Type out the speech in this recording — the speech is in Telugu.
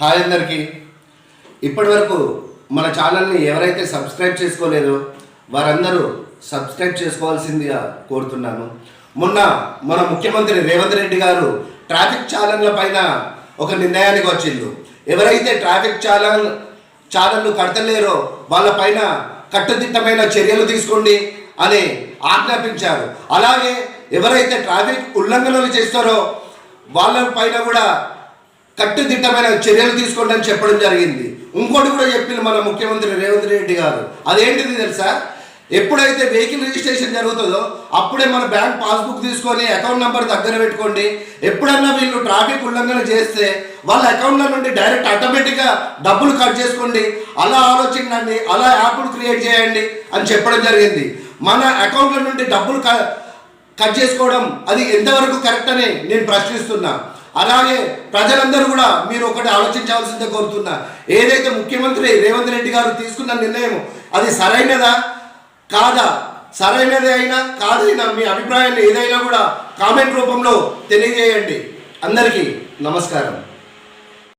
హాయ్ అందరికీ. ఇప్పటి వరకు మన ఛానల్ని ఎవరైతే సబ్స్క్రైబ్ చేసుకోలేదో వారందరూ సబ్స్క్రైబ్ చేసుకోవాల్సిందిగా కోరుతున్నాను. మొన్న మన ముఖ్యమంత్రి రేవంత్ రెడ్డి గారు ట్రాఫిక్ ఛానళ్ళ పైన ఒక నిర్ణయానికి వచ్చిండు. ఎవరైతే ట్రాఫిక్ ఛానళ్ళు కడతలేరో వాళ్ళపైన కట్టుదిట్టమైన చర్యలు తీసుకోండి అని ఆజ్ఞాపించారు. అలాగే ఎవరైతే ట్రాఫిక్ ఉల్లంఘనలు చేస్తారో వాళ్ళపైన కూడా కట్టుదిట్టమైన చర్యలు తీసుకోండి అని చెప్పడం జరిగింది. ఇంకోటి కూడా చెప్పింది మన ముఖ్యమంత్రి రేవంత్ రెడ్డి గారు. అదేంటిది తెలుసా? ఎప్పుడైతే వెహికల్ రిజిస్ట్రేషన్ జరుగుతుందో అప్పుడే మన బ్యాంక్ పాస్బుక్ తీసుకొని అకౌంట్ నెంబర్ దగ్గర పెట్టుకోండి. ఎప్పుడన్నా వీళ్ళు ట్రాఫిక్ ఉల్లంఘన చేస్తే వాళ్ళ అకౌంట్ల నుండి డైరెక్ట్ ఆటోమేటిక్గా డబ్బులు కట్ చేసుకోండి. అలా ఆలోచించండి, అలా యాప్లు క్రియేట్ చేయండి అని చెప్పడం జరిగింది. మన అకౌంట్ల నుండి డబ్బులు కట్ చేసుకోవడం అది ఎంతవరకు కరెక్ట్ అని నేను ప్రశ్నిస్తున్నా. అలాగే ప్రజలందరూ కూడా మీరు ఒకటి ఆలోచించాల్సిందే కోరుతున్నా. ఏదైతే ముఖ్యమంత్రి రేవంత్ రెడ్డి గారు తీసుకున్న నిర్ణయం అది సరైనదా కాదా? సరైనది అయినా కాదైనా మీ అభిప్రాయాన్ని ఏదైనా కూడా కామెంట్ రూపంలో తెలియజేయండి. అందరికీ నమస్కారం.